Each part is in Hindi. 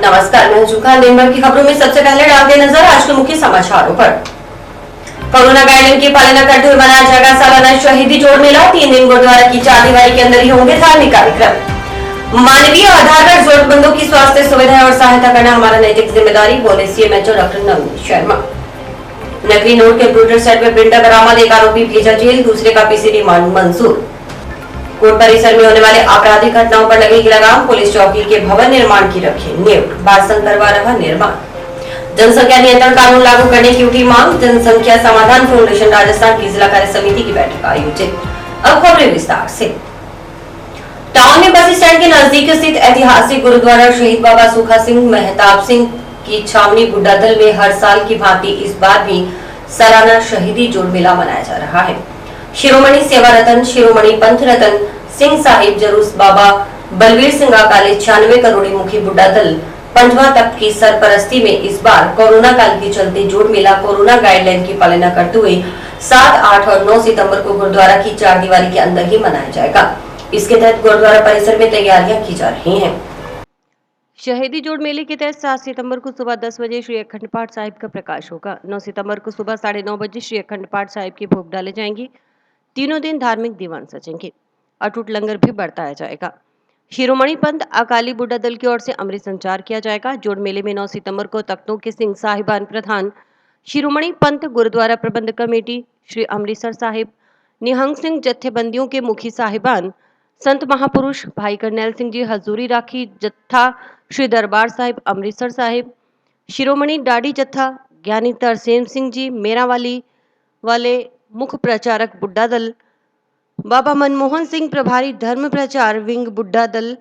नमस्कार, मैं जुखान। दिन भर की खबरों में सबसे पहले डालते नजर आज के मुख्य समाचारों पर। कोरोना गाइडलाइन की पालना करते हुए मनाया जाएगा सालाना शहीदी जोड़ मेला। 3 दिन गुरुद्वारा की चारदीवारी के अंदर ही होंगे धार्मिक कार्यक्रम। मानवीय आधार पर जरूरतमंदों की स्वास्थ्य सुविधाएं और सहायता करना हमारा नैतिक जिम्मेदारी, बोले सीएमएचओ डॉक्टर नवनीत शर्मा। नकली नोट कंप्यूटर सेट में प्रिंटर बरामद, एक आरोपी भेजा जेल, दूसरे का पीसी रिमांड मंजूर। कोर्ट परिसर में होने वाले आपराधिक घटनाओं पर लगेगी लगाम, पुलिस चौकी के भवन निर्माण की रखे नींव, बार संघ करवा रहा निर्माण। जनसंख्या नियंत्रण कानून लागू करने की उठी मांग, जनसंख्या समाधान फाउंडेशन राजस्थान की जिला कार्य समिति की बैठक आयोजित। अब खबरें विस्तार से। टाउन में बस स्टैंड के नजदीक स्थित ऐतिहासिक गुरुद्वारा शहीद बाबा सुखा सिंह महताब सिंह की छावनी बुड्ढा दल में हर साल की भांति इस बार भी सालाना शहीदी जोड़ मेला मनाया जा रहा है। शिरोमणि सेवा रतन शिरोमणि पंथ रतन सिंह साहिब जरूस बाबा बलवीर सिंह अकाली 96 करोड़ी मुखी बुड्ढा दल पंजवा तख्त की सरपरस्ती में इस बार कोरोना काल के चलते जोड़ मेला कोरोना गाइडलाइन की पालना करते हुए 7, 8 और 9 सितंबर को गुरुद्वारा की चारदीवारी के अंदर ही मनाया जाएगा। इसके तहत गुरुद्वारा परिसर में तैयारियां की जा रही हैं। शहीदी जोड़ मेले के तहत 7 सितंबर को सुबह 10 बजे श्री अखंड पाठ साहिब का प्रकाश होगा। 9 सितंबर को सुबह 9:30 बजे श्री अखंड पाठ साहिब की भोग डाले जाएंगे। तीनों दिन धार्मिक दीवान सजेंगे। अटूट लंगर भी बरताया जाएगा। शिरोमणि पंथ अकाली बुड्ढा दल की ओर से अमृत संचार किया जाएगा। जोड़ मेले में 9 सितंबर को तख्तों के सिंह साहिबान प्रधान शिरोमणि पंथ गुरुद्वारा प्रबंध कमेटी श्री अमृतसर साहिब, निहंग सिंह जत्थेबंदियों के मुखी साहिबान, संत महापुरुष भाई करनैल सिंह जी हजूरी राखी जत्था श्री दरबार साहिब अमृतसर साहिब, शिरोमणि डाडी जत्था ज्ञानी तरसेम सिंह जी मेरावाली वाले मुख्य प्रचारक बुड्ढा दल, बाबा मनमोहन सिंह प्रभारी धर्म प्रचार विंग बुड्ढा दल,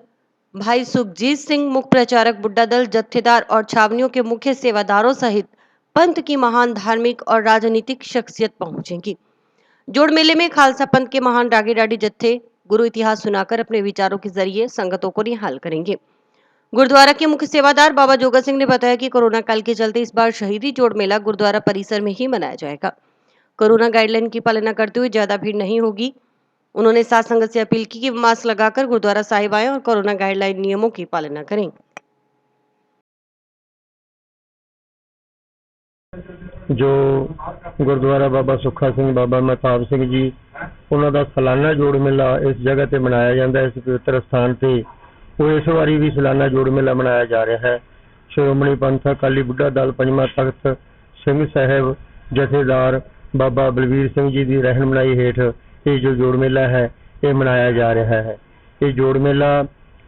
भाई सुखजीत सिंह मुख्य प्रचारक बुड्ढा दल, जत्थेदार और छावनियों के मुख्य सेवादारों सहित पंथ की महान धार्मिक और राजनीतिक शख्सियत पहुंचेंगी। जोड़ मेले में खालसा पंथ के महान डागे डाडी जत्थे गुरु इतिहास सुनाकर अपने विचारों के जरिए संगतों को निहाल करेंगे। गुरुद्वारा के मुख्य सेवादार बाबा जोगा सिंह ने बताया कि कोरोना काल के चलते इस बार शहीदी जोड़ मेला गुरुद्वारा परिसर में ही मनाया जाएगा। कोरोना गाइडलाइन की पालना करते हुए ज्यादा भीड़ नहीं होगी। उन्होंने साथ संगत से अपील की कि मास्क लगाकर गुरुद्वारा साहिब आएं और कोरोना गाइडलाइन नियमों की पालना करें। जो गुरुद्वारा बाबा सुखा सिंह बाबा महताब सिंह जी उन्हों का सालाना जोड़ मेला इस जगह ते मनाया जाता है, इस पवित्र स्थान ते वो इस बारी भी सालाना जोड़ मेला मनाया जा रहा है। शिरोमणि पंथ अकाली बुड्ढा दल पंजवा तख्त सिंह साहिब जथेदार बाबा बलवीर सिंह जी की रहनुमाई हेठ ये जो जोड़ मेला है ये मनाया जा रहा है। ये जोड़ मेला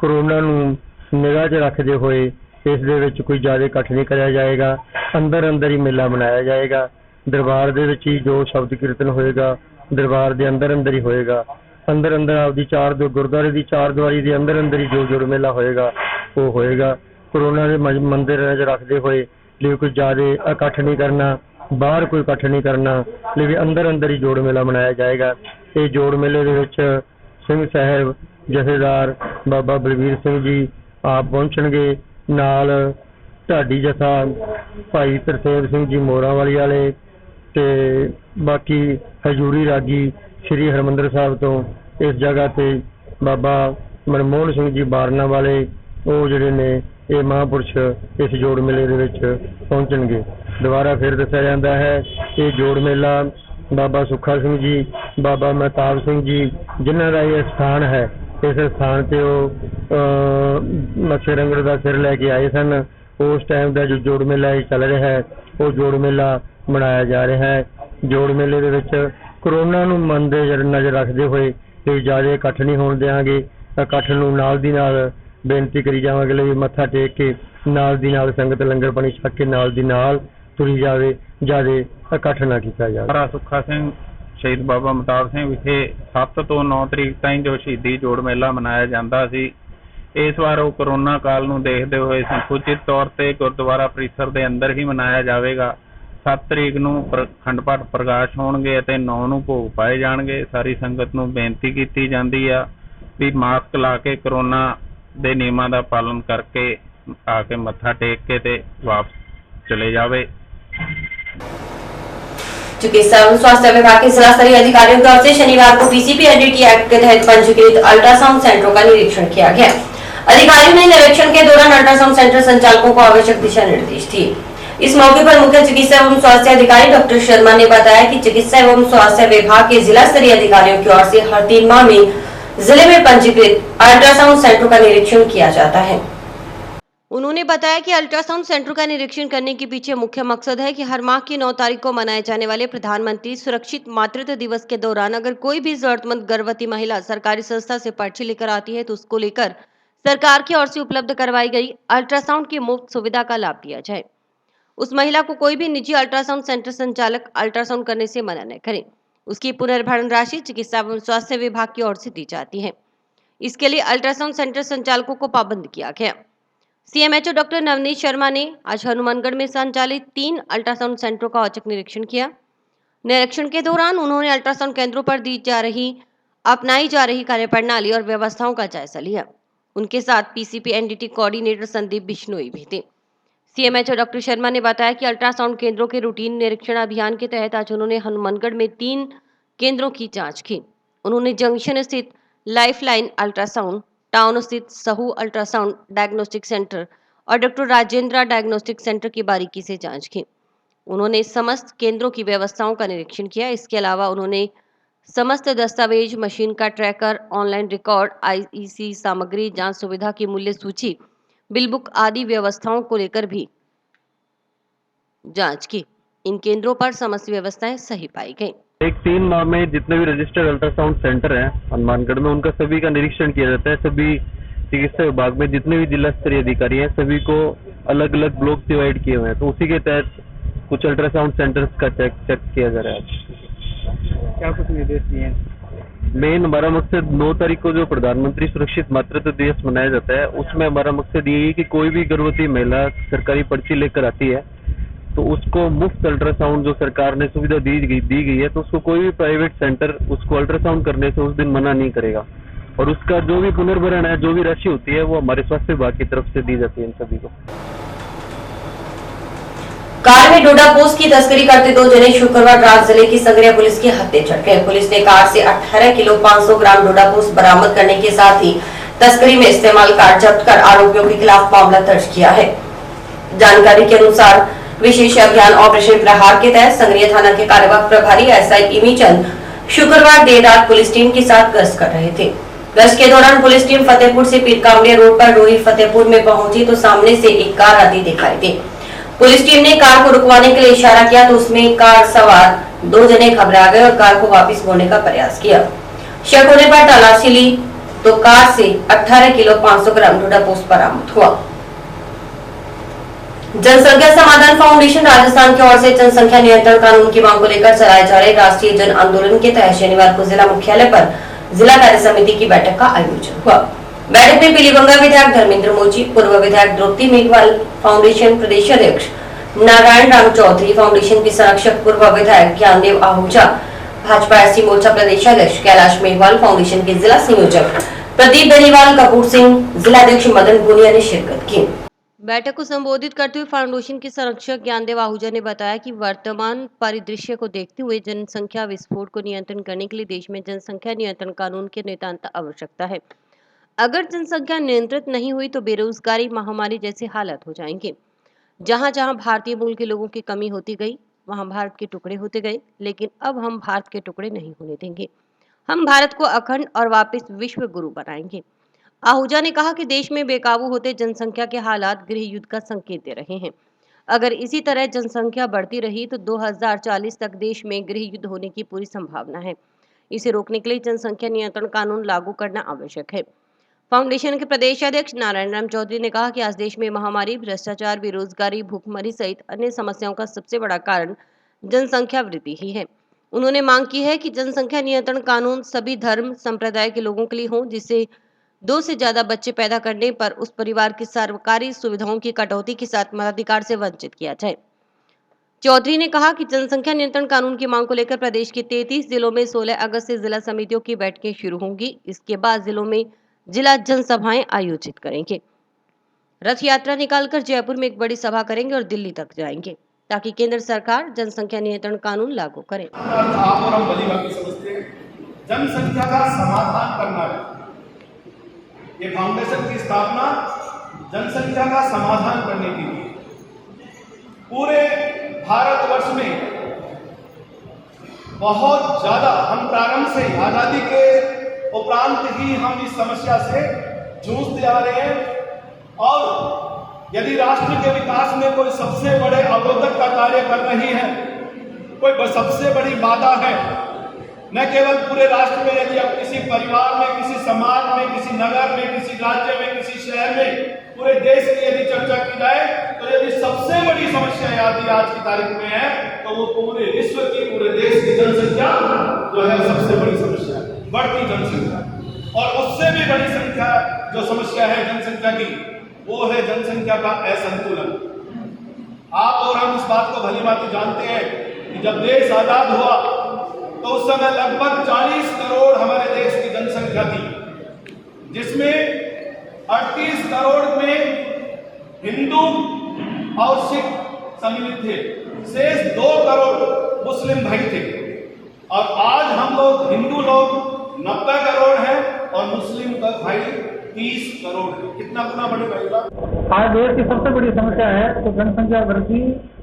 कोरोना नूं निगाह च रखते हुए इस दे विच कोई ज़्यादा इकट्ठ नहीं कराया जाएगा। अंदर अंदर ही मेला मनाया जाएगा। दरबार दे विच ही जो शब्द कीर्तन होएगा दरबार के अंदर अंदर ही होएगा। अंदर अंदर आपकी गुरुद्वारे की चारदीवारी के अंदर अंदर ही जो जोड़ मेला होएगा वो होएगा। कोरोना के मंदिर रखते हुए लिए कोई ज़्यादा इकट्ठ नहीं करना, बाहर कोई इकट्ठ नहीं करना, लेकिन अंदर अंदर ही जोड़ मेला मनाया जाएगा। ये जोड़ मेले के विच सिंह साहिब जथेदार बाबा बलवीर सिंह जी आप पहुंचणगे, नाल ढाडी जथा भाई तरसेम सिंह जी मोरावाली वाले ते बाकी हजूरी रागी श्री हरमंदर साहब तो इस जगह ते बाबा मनमोहन सिंह जी बारना वाले वो जिहड़े ने ये महापुरुष इस जोड़ मेले दे विच पहुंचणगे। दोबारा फिर दस्सिया जाता है ये जोड़ मेला बाबा सुखा सिंह जी बाबा महताब सिंह जी जिन्हां दा ये स्थान है, इस स्थान से वो मत्स्य रंगड़ का सिर लैके आए सन। उस टाइम का जो जोड़ मेला चल रहा है वो जोड़ मेला मनाया जा रहा है। जोड़ मेले दे विच कोरोना नूं मद्दे नज़र रखते हुए ज़्यादा इकट्ठ नहीं होण देंगे। इकट्ठ नूं नाल दी नाल बेनती करी जावांगे भी मत्था टेक के नाल दी नाल संगत लंगर पानी छक के नाल दी नाल तुरी जावे, ज़्यादा इकट्ठ ना किया जाए। बाबा सुखा सिंह शहीद बाबा महताब सिंह विखे 7 ਤੋਂ 9 तरीक ताईं जो शहीदी जोड़ मेला मनाया जाता सी, इस बार वो कोरोना काल नूं देखते हुए संकुचित तौर पर गुरुद्वारा परिसर के अंदर ही मनाया जाएगा। 7 तरीक नूं अखंड पाठ प्रकाश होणगे ते 9 नूं भोग पाए जाणगे। सारी संगत नूं बेनती की जाती है भी मास्क ला के कोरोना दे नियमां दा पालन करके आके मत्था टेक के ते वापस चले जावे। चूंकि स्वास्थ्य विभाग के जिला स्तरीय अधिकारियों की ओर से शनिवार को पीसीपी एडीटी एक्ट के तहत पंजीकृत अल्ट्रासाउंड सेंटरों का निरीक्षण किया गया। अधिकारियों ने निरीक्षण के दौरान अल्ट्रासाउंड सेंटर संचालकों को आवश्यक दिशा निर्देश दिए। इस मौके पर मुख्य चिकित्सा एवं स्वास्थ्य अधिकारी डॉक्टर शर्मा ने बताया कि चिकित्सा एवं स्वास्थ्य विभाग के जिला स्तरीय अधिकारियों की ओर से हर 3 माह में जिले में पंजीकृत अल्ट्रासाउंड सेंटरों का निरीक्षण किया जाता है। उन्होंने बताया कि अल्ट्रासाउंड सेंटर का निरीक्षण करने के पीछे मुख्य मकसद है कि हर माह की 9 तारीख को मनाए जाने वाले प्रधानमंत्री सुरक्षित मातृत्व दिवस के दौरान अगर कोई भी जरूरतमंद गर्भवती महिला सरकारी संस्था से पर्ची लेकर आती है तो उसको लेकर सरकार की ओर से उपलब्ध करवाई गई अल्ट्रासाउंड की मुफ्त सुविधा का लाभ दिया जाए। उस महिला को कोई भी निजी अल्ट्रासाउंड सेंटर संचालक अल्ट्रासाउंड करने से मना न करे। उसकी पुनर्भरण राशि चिकित्सा एवं स्वास्थ्य विभाग की ओर से दी जाती है। इसके लिए अल्ट्रासाउंड सेंटर संचालकों को पाबंद किया गया। सीएमएचओ डॉक्टर नवनीत शर्मा ने आज हनुमानगढ़ में संचालित 3 अल्ट्रासाउंड सेंटरों का औचक निरीक्षण किया। निरीक्षण के दौरान उन्होंने अल्ट्रासाउंड केंद्रों पर अपनाई जा रही कार्यप्रणाली और व्यवस्थाओं का जायजा लिया। उनके साथ PCP NDT coordinator Sandeep Bishnoi भी थे। सीएमएचओ डॉक्टर शर्मा ने बताया कि अल्ट्रासाउंड केंद्रों के रूटीन निरीक्षण अभियान के तहत आज उन्होंने हनुमानगढ़ में 3 केंद्रों की जांच की। उन्होंने जंक्शन स्थित लाइफलाइन अल्ट्रासाउंड, टाउन स्थित सहू अल्ट्रासाउंड डायग्नोस्टिक सेंटर और डॉक्टर राजेंद्रा डायग्नोस्टिक सेंटर की बारीकी से जांच की। उन्होंने समस्त केंद्रों की व्यवस्थाओं का निरीक्षण किया। इसके अलावा उन्होंने समस्त दस्तावेज, मशीन का ट्रैकर, ऑनलाइन रिकॉर्ड, आईईसी सामग्री, जांच सुविधा की मूल्य सूची, बिल बुक आदि व्यवस्थाओं को लेकर भी जांच की। इन केंद्रों पर समस्त व्यवस्थाएं सही पाई गई। एक 3 माह में जितने भी रजिस्टर्ड अल्ट्रासाउंड सेंटर हैं हनुमानगढ़ में, उनका सभी का निरीक्षण किया जाता है। सभी चिकित्सा विभाग में जितने भी जिला स्तरीय अधिकारी हैं सभी को अलग अलग ब्लॉक डिवाइड किए हुए हैं। तो उसी के तहत कुछ अल्ट्रासाउंड सेंटर्स का चेक किया जा रहा है। क्या कुछ निर्देश दिए हैं? मेन हमारा मकसद 9 तारीख को जो प्रधानमंत्री सुरक्षित मातृत्व दिवस मनाया जाता है उसमें हमारा मकसद ये है कि कोई भी गर्भवती महिला सरकारी पर्ची लेकर आती है तो उसको मुफ्त अल्ट्रासाउंड जो सरकार ने सुविधा दी गई है तो उसको कोई भी प्राइवेट सेंटर उसको अल्ट्रासाउंड करने से उस दिन मना नहीं करेगा। और उसका जो भी पुनर्भरण है, जो भी राशि होती है वो हमारे स्वास्थ्य विभाग की तरफ से दी जाती है इन सभी को। कार में डोडा पोस्ट की तस्करी करते 2 जने शुक्रवार रात जिले की संगरिया पुलिस के हत्थे चढ़ गए। पुलिस ने कार से 18 किलो 500 ग्राम डोडा पोस्ट बरामद करने के साथ ही तस्करी में इस्तेमाल कार जब्त कर आरोपियों के खिलाफ मामला दर्ज किया है। जानकारी के अनुसार विशेष अभियान ऑपरेशन प्रहार के तहत संगरिया थाना के कार्यवाहक प्रभारी एसआई इमीचंद शुक्रवार देर रात पुलिस टीम के साथ गश्त कर रहे थे। गश्त के दौरान पुलिस टीम फतेहपुर से पीरकामड़िया रोड पर रोही फतेहपुर में पहुंची तो सामने से एक कार आती दिखाई दी। पुलिस टीम ने कार को रुकवाने के लिए इशारा किया तो उसमें कार सवार 2 जने घबरा गए और कार को वापस मोड़ने का प्रयास किया। शक होने पर तलाशी ली तो कार से 18 किलो 500 ग्राम डोडा पोस्ट बरामद हुआ। जनसंख्या समाधान फाउंडेशन राजस्थान की ओर से जनसंख्या नियंत्रण कानून की मांग को लेकर चलाए जा रहे राष्ट्रीय जन आंदोलन के तहत शनिवार को जिला मुख्यालय पर जिला कार्य समिति की बैठक का आयोजन हुआ। बैठक में पीलीबंगा विधायक धर्मेंद्र मोची, पूर्व विधायक द्रौपदी मेघवाल, फाउंडेशन प्रदेश अध्यक्ष नारायण राम चौधरी, फाउंडेशन के संरक्षक पूर्व विधायक ज्ञानदेव आहूजा, भाजपा एससी मोर्चा प्रदेश अध्यक्ष कैलाश मेघवाल, फाउंडेशन के जिला संयोजक प्रदीप बेनीवाल, कपूर सिंह, जिलाध्यक्ष मदन भूनिया ने शिरकत की। बैठक को संबोधित करते हुए फाउंडेशन के संरक्षक ज्ञानदेव आहूजा ने बताया कि वर्तमान परिदृश्य को देखते हुए जनसंख्या विस्फोट को नियंत्रण करने के लिए देश में जनसंख्या नियंत्रण कानून की नितांत आवश्यकता है। अगर जनसंख्या नियंत्रित नहीं हुई तो बेरोजगारी, महामारी जैसे हालात हो जाएंगे। जहां जहां भारतीय मूल के लोगों की कमी होती गई वहां भारत के टुकड़े होते गए, लेकिन अब हम भारत के टुकड़े नहीं होने देंगे। हम भारत को अखंड और वापस विश्व गुरु बनाएंगे। आहूजा ने कहा कि देश में बेकाबू होते जनसंख्या के हालात गृह युद्ध का संकेत दे रहे हैं। अगर इसी तरह जनसंख्या बढ़ती रही तो 2040 तक देश में गृह युद्ध होने की पूरी संभावना है। इसे रोकने के लिए जनसंख्या नियंत्रण कानून लागू करना आवश्यक है। फाउंडेशन के प्रदेश अध्यक्ष नारायण राम चौधरी ने कहा कि आज देश में महामारी, भ्रष्टाचार, बेरोजगारी, भूखमरी सहित अन्य समस्याओं का सबसे बड़ा कारण जनसंख्या वृद्धि ही है। उन्होंने मांग की है कि जनसंख्या नियंत्रण कानून सभी धर्म संप्रदाय के लोगों के लिए हो, जिससे 2 से ज्यादा बच्चे पैदा करने पर उस परिवार की सरकारी सुविधाओं की कटौती के साथ मताधिकार से वंचित किया जाए। चौधरी ने कहा कि जनसंख्या नियंत्रण कानून की मांग को लेकर प्रदेश के 33 जिलों में 16 अगस्त से जिला समितियों की बैठकें शुरू होंगी। इसके बाद जिलों में जिला जनसभाएं आयोजित करेंगे। रथ यात्रा निकालकर जयपुर में एक बड़ी सभा करेंगे और दिल्ली तक जाएंगे ताकि केंद्र सरकार जनसंख्या नियंत्रण कानून लागू करे। आप और हम भली भांति समझते हैं जनसंख्या का समाधान करना है। ये फाउंडेशन की स्थापना जनसंख्या का समाधान करने के लिए पूरे भारतवर्ष में बहुत ज्यादा, हम प्रारंभ से आजादी के उपरांत ही हम इस समस्या से जूझते आ रहे हैं। और यदि राष्ट्र के विकास में कोई सबसे बड़े अवरोधक का कार्य कर रही है, कोई सबसे बड़ी बाधा है, न केवल पूरे राष्ट्र में, यदि अब किसी परिवार में, किसी समाज में, किसी नगर में, किसी राज्य में, किसी शहर में, पूरे देश की यदि चर्चा की जाए तो यदि सबसे बड़ी समस्या यदि आज की तारीख में है तो वो पूरे विश्व की, पूरे देश की जनसंख्या जो है सबसे बड़ी समस्या है, बढ़ती जनसंख्या। और उससे भी बड़ी संख्या जो समस्या है जनसंख्या की, वो है जनसंख्या का असंतुलन। आप और हम इस बात को भली भांति जानते हैं कि जब देश आजाद हुआ तो उस समय लगभग 40 करोड़ हमारे देश की जनसंख्या थी, जिसमें 38 करोड़ में हिंदू और सिख सम्मिलित थे, शेष 2 करोड़ मुस्लिम भाई थे। और आज हम लोग हिंदू लोग 90 करोड़ हैं और मुस्लिम का भाई 30 करोड़ है। कितना गुना बढ़ेगा? आज देश की सबसे बड़ी समस्या है तो जनसंख्या वृद्धि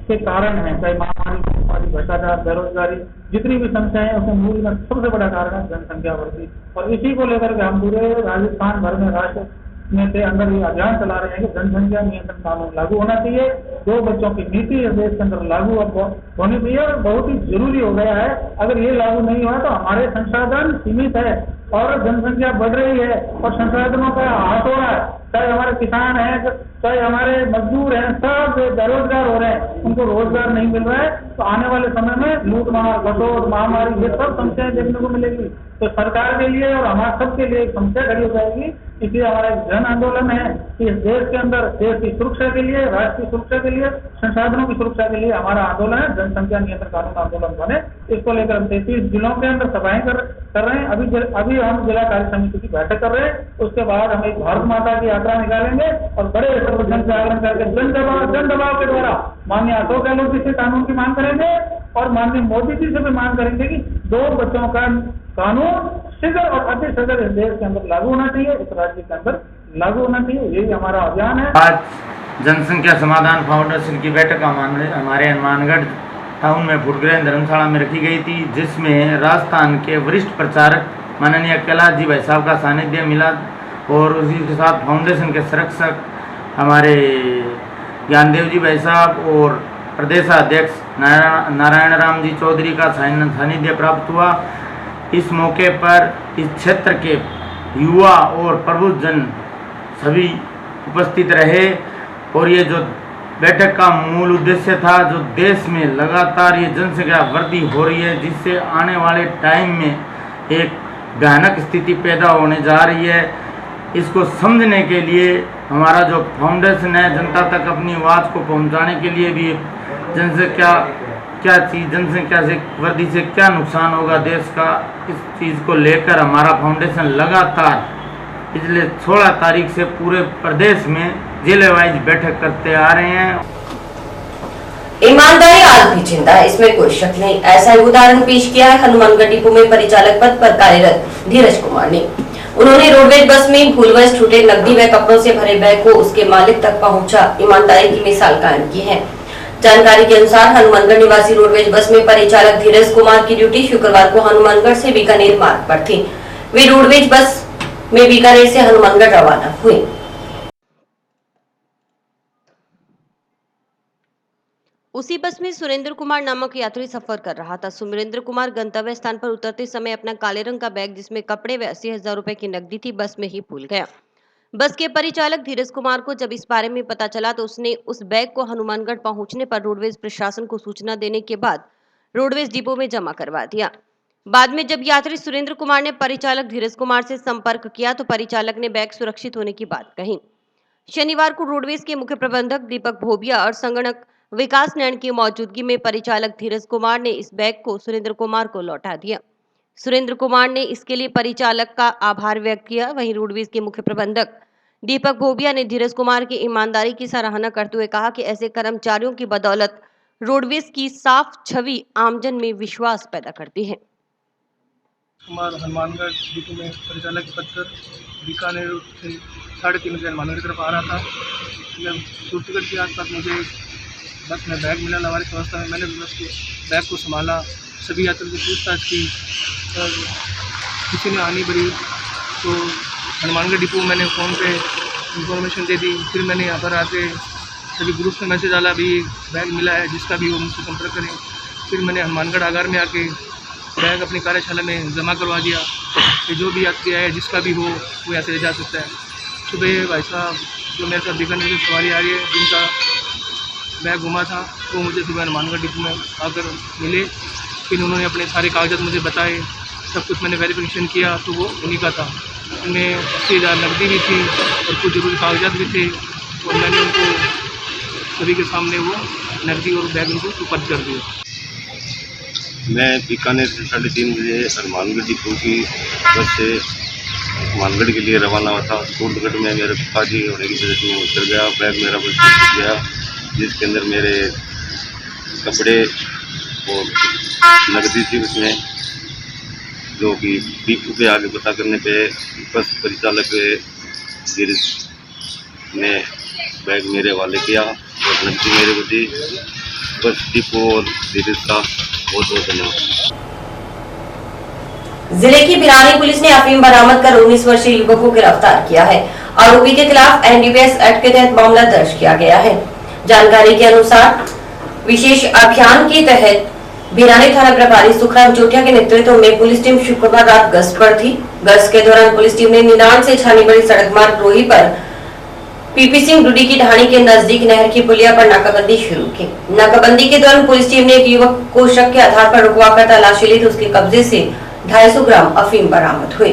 के कारण है, चाहे महामारी, भ्रष्टाचार, बेरोजगारी, जितनी भी समस्याएं हैं उसमें मूल में सबसे बड़ा कारण है जनसंख्या वृद्धि। और इसी को लेकर के हम पूरे राजस्थान भर में, राष्ट्र में से अंदर ये अभियान चला रहे हैं कि जनसंख्या नियंत्रण कानून लागू होना चाहिए, 2 बच्चों की नीति देश के अंदर लागू अब होनी चाहिए और बहुत ही जरूरी हो गया है। अगर ये लागू नहीं हुआ तो हमारे संसाधन सीमित है और जनसंख्या बढ़ रही है और संसाधनों का हाथ हो रहा है, चाहे हमारे किसान हैं, चाहे हमारे मजदूर हैं, सब बेरोजगार हो रहे हैं, उनको रोजगार नहीं मिल रहा है। तो आने वाले समय में लूटमार, घटोट, महामारी, ये सब समस्याएं देखने को मिलेगी। तो सरकार के लिए और हमारे सबके लिए एक समस्या खड़ी हो जाएगी। इसलिए हमारा एक जन आंदोलन है कि इस देश के अंदर देश की सुरक्षा के लिए, राष्ट्र की सुरक्षा के लिए, संसाधनों की सुरक्षा के लिए हमारा आंदोलन है जनसंख्या नियंत्रण कानून आंदोलन बने। इसको लेकर हम 33 जिलों के अंदर सभाएं कर रहे हैं। अभी हम जिला कार्य समिति की बैठक कर रहे हैं। उसके बाद हम एक भारत माता की यात्रा निकालेंगे और बड़े स्तर पर जन जागरण करके जन दबाव के द्वारा माननीय अशोक गहलोत जी से कानून की मांग करेंगे और माननीय मोदी जी से भी मांग करेंगे कि 2 बच्चों का कानून शीघ्र और अति शीघ्र इस देश के अंदर लागू होना चाहिए, इस राज्य के अंदर लागू होना चाहिए। यही हमारा अभियान है। आज जनसंख्या समाधान फाउंडेशन की बैठक हमारे हनुमानगढ़ टाउन में फुटग्रह धर्मशाला में रखी गई थी, जिसमें राजस्थान के वरिष्ठ प्रचारक माननीय कैलाश जी भाई साहब का सानिध्य मिला और उसी के साथ फाउंडेशन के संरक्षक हमारे ज्ञानदेव जी भाई साहब और प्रदेशाध्यक्ष नारायण राम जी चौधरी का सानिध्य प्राप्त हुआ। इस मौके पर इस क्षेत्र के युवा और प्रबुद्धजन सभी उपस्थित रहे और ये जो बैठक का मूल उद्देश्य था, जो देश में लगातार ये जनसंख्या वृद्धि हो रही है, जिससे आने वाले टाइम में एक भयानक स्थिति पैदा होने जा रही है, इसको समझने के लिए हमारा जो फाउंडेशन है जनता तक अपनी आवाज़ को पहुंचाने के लिए भी जनसंख्या क्या चीज़, जनसंख्या से वृद्धि से क्या नुकसान होगा देश का, इस चीज़ को लेकर हमारा फाउंडेशन लगातार पिछले 16 तारीख से पूरे प्रदेश में जिले वाइज बैठक करते आ रहे हैं। ईमानदारी आज भी जिंदा है, इसमें कोई शक नहीं। ऐसा ही उदाहरण पेश किया है हनुमानगढ़ डिपो में परिचालक पद पर कार्यरत धीरज कुमार ने। उन्होंने रोडवेज बस में भूलवश छूटे नकदी व कपड़ों से भरे बैग को उसके मालिक तक पहुंचा ईमानदारी की मिसाल कायम की है। जानकारी के अनुसार हनुमानगढ़ निवासी रोडवेज बस में परिचालक धीरज कुमार की ड्यूटी शुक्रवार को हनुमानगढ़ से बीकानेर मार्ग पर थी। वे रोडवेज बस में बीकानेर से हनुमानगढ़ रवाना हुए। उसी बस में सुरेंद्र कुमार नामक यात्री सफर कर रहा था। सुरेंद्र कुमार गंतव्य स्थान पर उतरते समय अपना काले रंग का बैग जिसमें कपड़े व 80,000 रुपए की नकदी थी बस में ही भूल गया। बस के परिचालक धीरज कुमार को जब इस बारे में पता चला तो उसने उस बैग को हनुमानगढ़ पहुंचने पर रोडवेज प्रशासन को सूचना देने के बाद रोडवेज डिपो में जमा करवा दिया। बाद में जब यात्री सुरेंद्र कुमार ने परिचालक धीरज कुमार से संपर्क किया तो परिचालक ने बैग सुरक्षित होने की बात कही। शनिवार को रोडवेज के मुख्य प्रबंधक दीपक भोबिया और संगणक विकास नैन की मौजूदगी में परिचालक धीरज कुमार ने इस बैग को सुरेंद्र कुमार को लौटा दिया। सुरेंद्र कुमार ने इसके लिए परिचालक का आभार व्यक्त किया। वहीं रोडवेज के मुख्य प्रबंधक दीपक भोबिया ने धीरज कुमार की ईमानदारी की सराहना करते हुए कहा कि ऐसे कर्मचारियों की बदौलत रोडवेज की साफ छवि आमजन में विश्वास पैदा करती है। कुमार हनुमानगढ़ डिपो में परिचालक पद पर बीकानेर से 3:30 बजे हनुमानगढ़ की तरफ आ रहा था। जब सूरतगढ़ के आसपास मुझे बस में बैग मिला लावारिस अवस्था में। मैंने बस के बैग को संभाला, सभी यात्रियों की पूछताछ की और किसी ने आनी भरी तो हनुमानगढ़ डिपो मैंने फ़ोन पे इंफॉर्मेशन दे दी। फिर मैंने यहाँ पर आके सभी ग्रुप में मैसेज डाला, अभी बैग मिला है, जिसका भी हो मुझसे संपर्क करें। फिर मैंने हनुमानगढ़ आगार में आके बैग अपनी कार्यशाला में जमा करवा दिया कि जो भी यात्री आए जिसका भी हो वो यहाँ से ले जा सकता है। सुबह भाई साहब जो मेरे साथ बीकानेर से सवारी आ रही है जिनका बैग गुमा था वो मुझे सुबह हनुमानगढ़ डिपो में आकर मिले। फिर उन्होंने अपने सारे कागजात मुझे बताए, सब कुछ मैंने वेरिफिकेशन किया तो वो उन्हीं का था। उनमें 80,000 नकदी भी थी और कुछ जरूरी कागजात भी थे और मैंने उनको सभी के सामने वो नकदी और बैग उनको सुपर्द कर दिया। मैं बीकानेर से 3:30 बजे हनुमानगढ़ डिपो की बस से हनुमानगढ़ के लिए रवाना हुआ था। सूरतगढ़ में मेरे पिताजी होने की वजह से वो उतर गया, बैग मेरा बस में छूट गया, जिसके अंदर मेरे कपड़े और नकदी थी उसमें, जो कि डिपो पे आगे पता करने पे बस परिचालक गिरीश ने बैग मेरे हवाले किया और नकदी मेरे को दी। बस डिपो और गिरीश का बहुत बहुत धन्यवाद। जिले की भिरानी पुलिस ने अफीम बरामद कर 19 वर्षीय युवक को गिरफ्तार किया है। आरोपी के खिलाफ एनडीपीएस एक्ट के तहत मामला दर्ज किया गया है। जानकारी के अनुसार विशेष अभियान के तहत भिरानी थाना प्रभारी सुखराम जोटिया के नेतृत्व में पुलिस टीम शुक्रवार रात गश्त पर थी। गश्त के दौरान पुलिस टीम ने निनान से छानीबड़ी सड़क मार्ग रोही पर पीपी सिंह डुडी की ढाणी के नजदीक नहर की पुलिया पर नाकाबंदी शुरू की। नाकाबंदी के दौरान पुलिस टीम ने एक युवक को शक के आधार पर रुकवाकर तलाशी ली तो उसके कब्जे से 250 ग्राम अफीम बरामद हुई।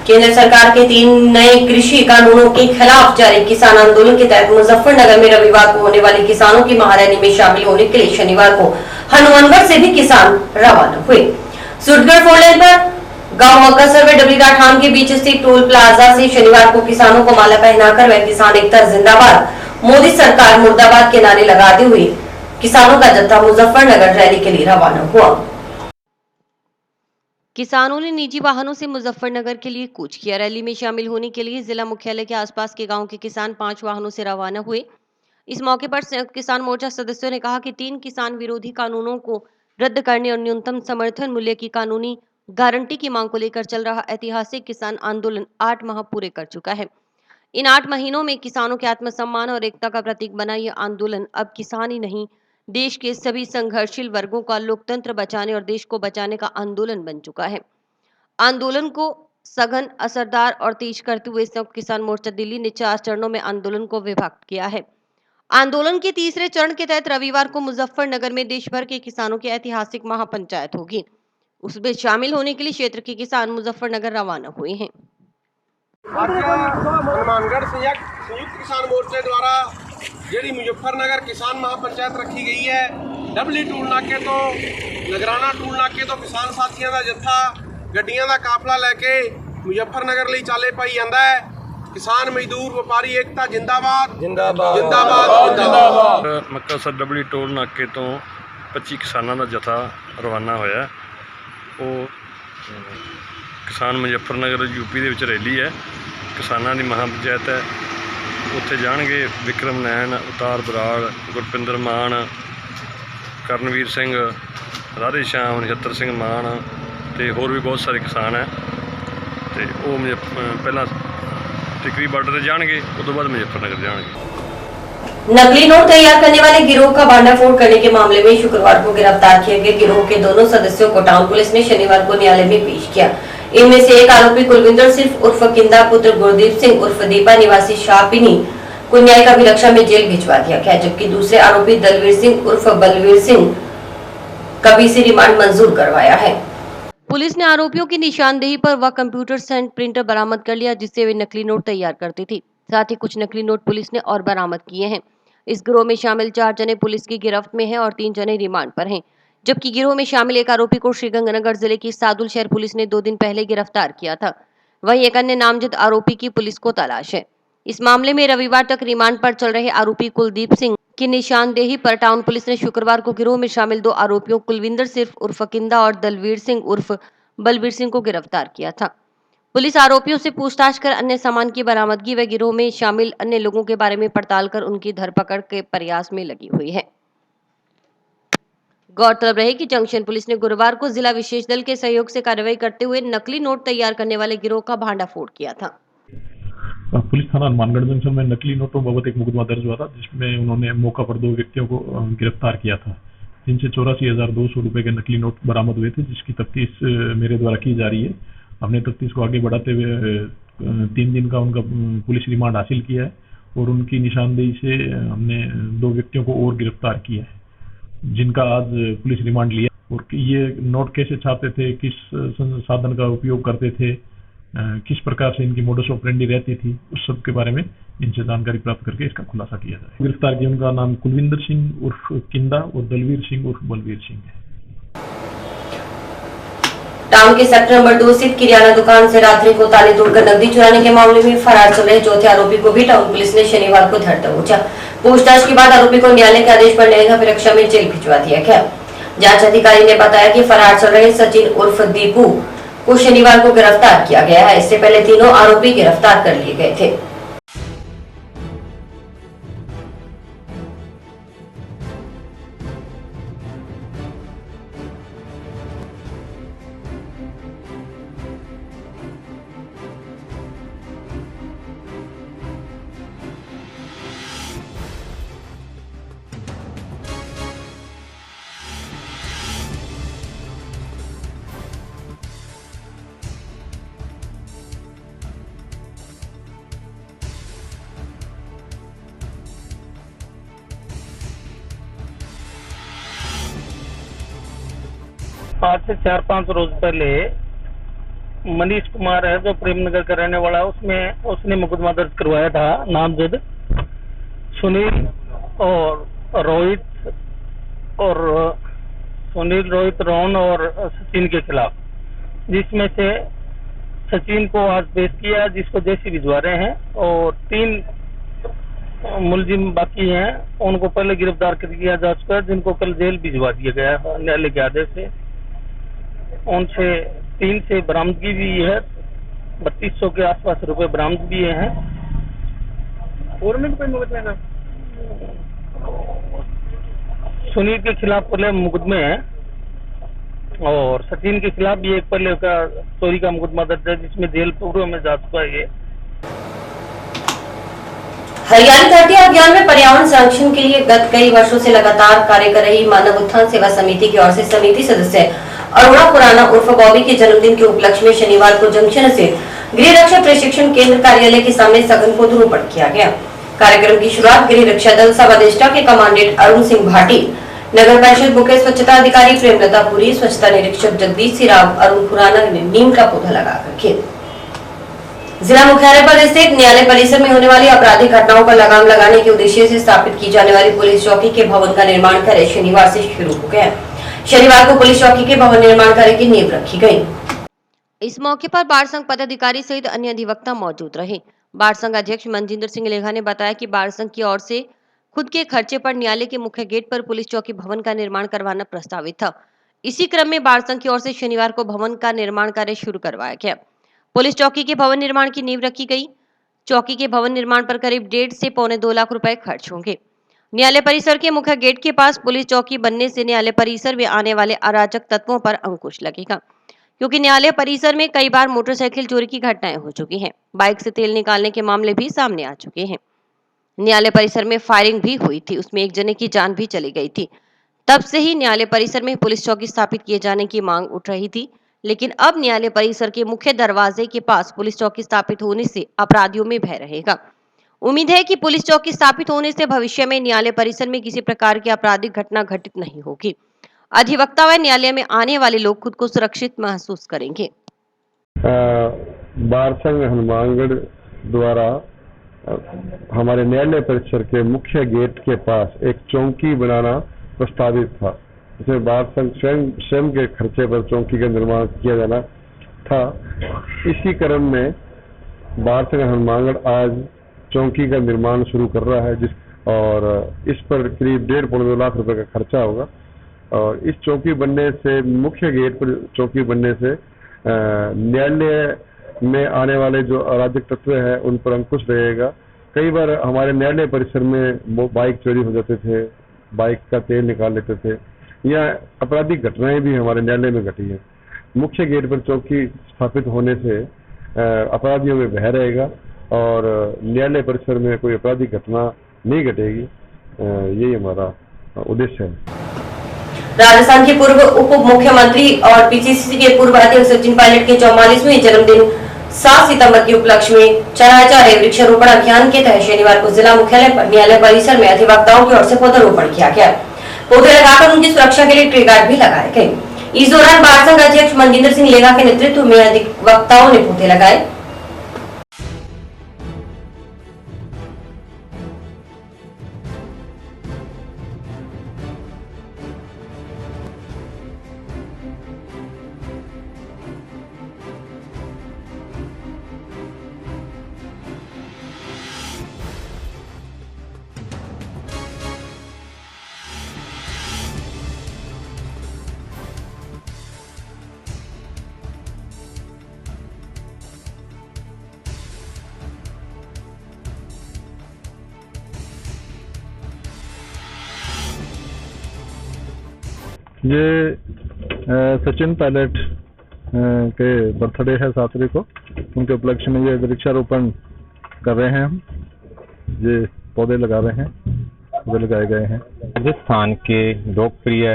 केंद्र सरकार के 3 नए कृषि कानूनों के खिलाफ जारी किसान आंदोलन के तहत मुजफ्फरनगर में रविवार को होने वाली किसानों की महारैली में शामिल होने के लिए शनिवार को हनुमानगढ़ से भी किसान रवाना हुए। सूरतगढ़ फोरलेन पर गांव मक्का सर्वे डबलीरा ठाम के बीच स्थित टोल प्लाजा से शनिवार को किसानों को माला पहनाकर वह किसान एकता जिंदाबाद मोदी सरकार मुर्दाबाद के नारे लगाते हुए किसानों का जत्था मुजफ्फरनगर रैली के लिए रवाना हुआ। किसानों ने निजी वाहनों से मुजफ्फरनगर के लिए कूच किया। रैली में शामिल होने के लिए जिला मुख्यालय के आसपास के गांव के किसान 5 वाहनों से रवाना हुए। इस मौके पर संयुक्त किसान मोर्चा सदस्यों ने कहा कि 3 किसान विरोधी कानूनों को रद्द करने और न्यूनतम समर्थन मूल्य की कानूनी गारंटी की मांग को लेकर चल रहा ऐतिहासिक किसान आंदोलन 8 माह पूरे कर चुका है। इन 8 महीनों में किसानों के आत्मसम्मान और एकता का प्रतीक बना यह आंदोलन अब किसान ही नहीं, देश के सभी संघर्षशील वर्गों का लोकतंत्र बचाने और देश को बचाने का आंदोलन बन चुका है। आंदोलन को सघन, असरदार और तेज करते हुए संयुक्त किसान मोर्चा दिल्ली ने 4 चरणों में आंदोलन को विभक्त किया है। आंदोलन के तीसरे चरण के तहत रविवार को मुजफ्फरनगर में देश भर के किसानों की ऐतिहासिक महापंचायत होगी। उसमें शामिल होने के लिए क्षेत्र के किसान मुजफ्फरनगर रवाना हुए हैं। हनुमानगढ़ संयुक्त किसान मोर्चे द्वारा जी मुजफ्फरनगर किसान महापंचायत रखी गई है। डबली टूल नाके तो नगराना टूल नाके तो किसान साथियों का जत्था गड्डियां का काफला लेके मुजफ्फरनगर लिए चाले पाई जाता है। किसान मजदूर व्यापारी एकता जिंदाबाद जिंदाबाद जिंदाबाद जिंदाबाद। मक्का सर डबली टोल नाके तो 25 किसानों का जत्था रवाना होया। वो किसान मुजफ्फरनगर यूपी ਦੇ ਵਿੱਚ ਰੈਲੀ ਹੈ। ਕਿਸਾਨਾਂ ਦੀ ਮਹਾਪੰਚਾਇਤ ਹੈ। ਉੱਥੇ ਜਾਣਗੇ ਵਿਕਰਮ ਨੈਣ, ਅਵਤਾਰ ਬਰਾੜ, ਗੁਰਪਿੰਦਰ ਮਾਨ, ਕਰਨਵੀਰ ਸਿੰਘ, ਰਾਧੇ ਸ਼ਾਮ, ਨਛੱਤਰ ਸਿੰਘ ਮਾਨ ਤੇ ਹੋਰ ਵੀ ਬਹੁਤ ਸਾਰੇ ਕਿਸਾਨ ਹੈ। ਤੇ ਉਹ ਪਹਿਲਾਂ टिकरी बॉर्डर जाएंगे, उसके बाद मुजफ्फरनगर जाएंगे। नकली नोट तैयार करने वाले गिरोह का भांडाफोड़ करने के मामले में शुक्रवार को गिरफ्तार किए गए गिरोह के दोनों सदस्यों को टाउन पुलिस ने शनिवार को न्यायालय में पेश किया। इनमें से एक आरोपी कुलविंदर सिर्फ उर्फ किंदा पुत्र गुरदीप सिंह उर्फ दीपा निवासी शाहपिनी को न्यायिक अभिरक्षा में जेल भिजवा दिया गया, जबकि दूसरे आरोपी दलवीर सिंह उर्फ बलवीर सिंह कभी से रिमांड मंजूर करवाया है। पुलिस ने आरोपियों की निशानदेही पर वह कंप्यूटर सेंट प्रिंटर बरामद कर लिया जिससे वे नकली नोट तैयार करती थी। साथ ही कुछ नकली नोट पुलिस ने और बरामद किए हैं। इस गिरोह में शामिल 4 जने पुलिस की गिरफ्त में हैं और 3 जने रिमांड पर हैं, जबकि गिरोह में शामिल एक आरोपी को श्रीगंगानगर जिले की सादुल शहर पुलिस ने 2 दिन पहले गिरफ्तार किया था। वहीं एक अन्य नामजद आरोपी की पुलिस को तलाश है। इस मामले में रविवार तक रिमांड पर चल रहे आरोपी कुलदीप सिंह की निशानदेही पर टाउन पुलिस ने शुक्रवार को गिरोह में शामिल 2 आरोपियों कुलविंदर सिर्फ उर्फ किंदा और दलवीर सिंह उर्फ बलबीर सिंह को गिरफ्तार किया था। पुलिस आरोपियों से पूछताछ कर अन्य सामान की बरामदगी व गिरोह में शामिल अन्य लोगों के बारे में पड़ताल कर उनकी धरपकड़ के प्रयास में लगी हुई है। गौरतलब रहे कि जंक्शन पुलिस ने गुरुवार को जिला विशेष दल के सहयोग से कार्रवाई करते हुए नकली नोट तैयार करने वाले गिरोह का भांडाफोड़ किया था। पुलिस थाना हनुमानगढ़ जंक्शन में नकली नोटों बाबत एक मुकदमा दर्ज हुआ था, जिसमें उन्होंने मौका पर 2 व्यक्तियों को गिरफ्तार किया था, जिनसे 84,200 रुपए के नकली नोट बरामद हुए थे, जिसकी तफ्तीश मेरे द्वारा की जा रही है। हमने तफ्तीश को आगे बढ़ाते हुए 3 दिन का उनका पुलिस रिमांड हासिल किया है और उनकी निशानदेही से हमने 2 व्यक्तियों को और गिरफ्तार किया है, जिनका आज पुलिस रिमांड लिया। और ये नोट कैसे छापते थे, किस साधन का उपयोग करते थे, किस प्रकार से इनकी मोडस ऑपरेंडी रहती थी, उस सब के बारे में इनसे जानकारी प्राप्त करके इसका खुलासा किया जाए। गिरफ्तार किया उनका नाम कुलविंदर सिंह उर्फ किंदा और दलवीर सिंह उर्फ बलवीर सिंह है। टाउन के सेक्टर नंबर 2 स्थित किराना दुकान से रात्रि को ताले तोड़कर नकदी चुराने के मामले में फरार चल रहे चौथे आरोपी को भी टाउन पुलिस ने शनिवार को धर दबोचा। पूछताछ के बाद आरोपी को न्यायालय के आदेश पर न्यायिक अभिरक्षा में जेल भिजवा दिया गया। जांच अधिकारी ने बताया कि फरार चल रहे सचिन उर्फ दीपू को शनिवार को गिरफ्तार किया गया है। इससे पहले तीनों आरोपी गिरफ्तार कर लिए गए थे। आज से 4-5 रोज पहले मनीष कुमार है, जो प्रेमनगर का रहने वाला है, उसने मुकदमा दर्ज करवाया था नामजद सुनील रोहित रोहन और सचिन के खिलाफ, जिसमें से सचिन को आज पेश किया, जिसको जेसी भिजवा रहे हैं, और 3 मुलजिम बाकी हैं, उनको पहले गिरफ्तार कर लिया जा चुका है, जिनको कल जेल भिजवा दिया गया है न्यायालय के आदेश से। उनसे 3 से बरामदगी भी है, 3200 के आसपास रुपए बरामद भी हैं। और में कोई मुकदमे है? सुनील के खिलाफ पहले मुकदमे हैं और सचिन के खिलाफ भी एक पहले का चोरी का मुकदमा दर्ज है, जिसमें जेल पूर्व में जा चुका है। हरियाली धरती अभियान में पर्यावरण संरक्षण के लिए गत कई वर्षों से लगातार कार्य कर रही मानव उत्थान सेवा समिति की ओर से समिति सदस्य अरुणा खुराना उर्फ बॉबी के जन्मदिन के उपलक्ष्य में शनिवार को जंक्शन स्थित गृह रक्षा प्रशिक्षण केंद्र कार्यालय के सामने सघन पौधरोपण किया गया। कार्यक्रम की शुरुआत गृह रक्षा दल सब अधिष्ठा के कमांडेंट अरुण सिंह भाटी, नगर परिषद मुख्य स्वच्छता अधिकारी प्रेमलता पुरी, स्वच्छता निरीक्षक जगदीश सिंह राव, अरुण खुराना ने नीम का पौधा लगाकर किया। जिला मुख्यालय पर स्थित न्यायालय परिसर में होने वाली आपराधिक घटनाओं पर लगाम लगाने के उद्देश्य से स्थापित की जाने वाली पुलिस चौकी के भवन का निर्माण कार्य शनिवार से शुरू हो गया। शनिवार को पुलिस चौकी के भवन निर्माण कार्य की नींव रखी गई। इस मौके पर बार संघ पदाधिकारी सहित अन्य अधिवक्ता मौजूद रहे। बार संघ अध्यक्ष मनजिंदर सिंह लेखा ने बताया कि बार संघ की ओर से खुद के खर्चे पर न्यायालय के मुख्य गेट पर पुलिस चौकी भवन का निर्माण करवाना प्रस्तावित था। इसी क्रम में बार संघ की ओर से शनिवार को भवन का निर्माण कार्य शुरू करवाया गया। पुलिस चौकी के भवन निर्माण की नींव रखी गई। चौकी के भवन निर्माण पर करीब 1.5 से पौने 2 लाख रुपए खर्च होंगे। न्यायालय परिसर के मुख्य गेट के पास पुलिस चौकी बनने से न्यायालय परिसर में आने वाले अराजक तत्वों पर अंकुश लगेगा, क्योंकि न्यायालय परिसर में कई बार मोटरसाइकिल चोरी की घटनाएं हो चुकी हैं। बाइक से तेल निकालने के मामले भी सामने आ चुके हैं। न्यायालय परिसर में फायरिंग भी हुई थी, उसमें एक जने की जान भी चली गई थी। तब से ही न्यायालय परिसर में पुलिस चौकी स्थापित किए जाने की मांग उठ रही थी, लेकिन अब न्यायालय परिसर के मुख्य दरवाजे के पास पुलिस चौकी स्थापित होने से अपराधियों में भय रहेगा। उम्मीद है कि पुलिस चौकी स्थापित होने से भविष्य में न्यायालय परिसर में किसी प्रकार की आपराधिक घटना घटित नहीं होगी। अधिवक्ता व न्यायालय में आने वाले लोग खुद को सुरक्षित महसूस करेंगे। बार संघ हनुमानगढ़ द्वारा हमारे न्यायालय परिसर के मुख्य गेट के पास एक चौकी बनाना प्रस्तावित था। इसमें बार संघ स्वयं के खर्चे पर चौकी का निर्माण किया जाना था। इसी क्रम में बार संघ हनुमानगढ़ आज चौकी का निर्माण शुरू कर रहा है, और इस पर करीब 1.5 पौने 2 लाख रुपए का खर्चा होगा। और इस चौकी बनने से, मुख्य गेट पर चौकी बनने से न्यायालय में आने वाले जो अराजक तत्व हैं उन पर अंकुश रहेगा। कई बार हमारे न्यायालय परिसर में बाइक चोरी हो जाते थे, बाइक का तेल निकाल लेते थे, या आपराधिक घटनाएं भी हमारे न्यायालय में घटी है। मुख्य गेट पर चौकी स्थापित होने से अपराधियों में भय रहेगा और न्यायालय परिसर में कोई आपराधिक घटना नहीं घटेगी। यही हमारा उद्देश्य है। राजस्थान के पूर्व उप मुख्यमंत्री और पीसीसी के पूर्व अध्यक्ष सचिन पायलट के 44वें जन्मदिन 7 सितंबर के उपलक्ष्य में चलाए जा रहे वृक्षारोपण अभियान के तहत शनिवार को जिला मुख्यालय पर न्यायालय परिसर में अधिवक्ताओं की ओर से पौधारोपण किया गया। पौधे लगाकर उनकी सुरक्षा के लिए ट्री गार्ड भी लगाए गए। इस दौरान बार संघ अध्यक्ष मनजिंदर सिंह लेगा के नेतृत्व में अधिवक्ताओं ने पौधे लगाए। ये सचिन पायलट के बर्थडे है 7 तारीख को, उनके उपलक्ष्य में ये वृक्षारोपण कर रहे हैं। हम ये पौधे लगा रहे हैं, पौधे लगाए गए हैं। राजस्थान के लोकप्रिय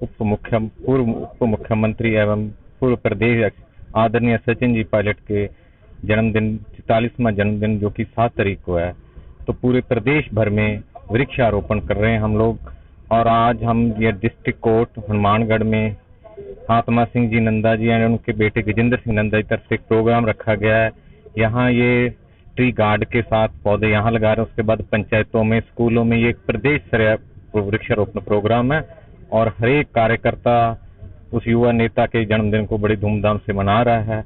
पूर्व उप मुख्यमंत्री एवं पूर्व प्रदेश आदरणीय सचिन जी पायलट के जन्मदिन 44वां जन्मदिन जो कि 7 तारीख को है, तो पूरे प्रदेश भर में वृक्षारोपण कर रहे हैं हम लोग। और आज हम ये डिस्ट्रिक्ट कोर्ट हनुमानगढ़ में आत्मा सिंह जी नंदा जी और उनके बेटे गजेंद्र सिंह नंदा की तरफ से एक प्रोग्राम रखा गया है। यहाँ ये ट्री गार्ड के साथ पौधे यहाँ लगा रहे हैं। उसके बाद पंचायतों में, स्कूलों में ये एक प्रदेश स्तरीय वृक्षारोपण प्रोग्राम है और हर एक कार्यकर्ता उस युवा नेता के जन्मदिन को बड़ी धूमधाम से मना रहा है।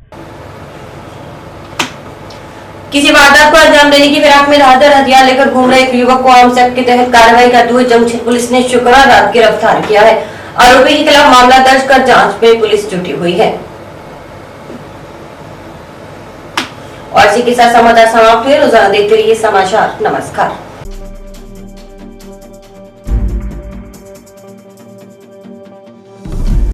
किसी वारदात को अंजाम देने की फिराक में धारदार हथियार लेकर घूम रहे एक युवक को आर्म्स एक्ट के तहत कार्रवाई करते हुए जमशेद पुलिस ने शुक्रवार रात गिरफ्तार किया है। आरोपी के खिलाफ मामला दर्ज कर जांच में पुलिस जुटी हुई है। और इसी के साथ समाचार समाप्त हुए। रोजाना देखते रहिए समाचार। नमस्कार।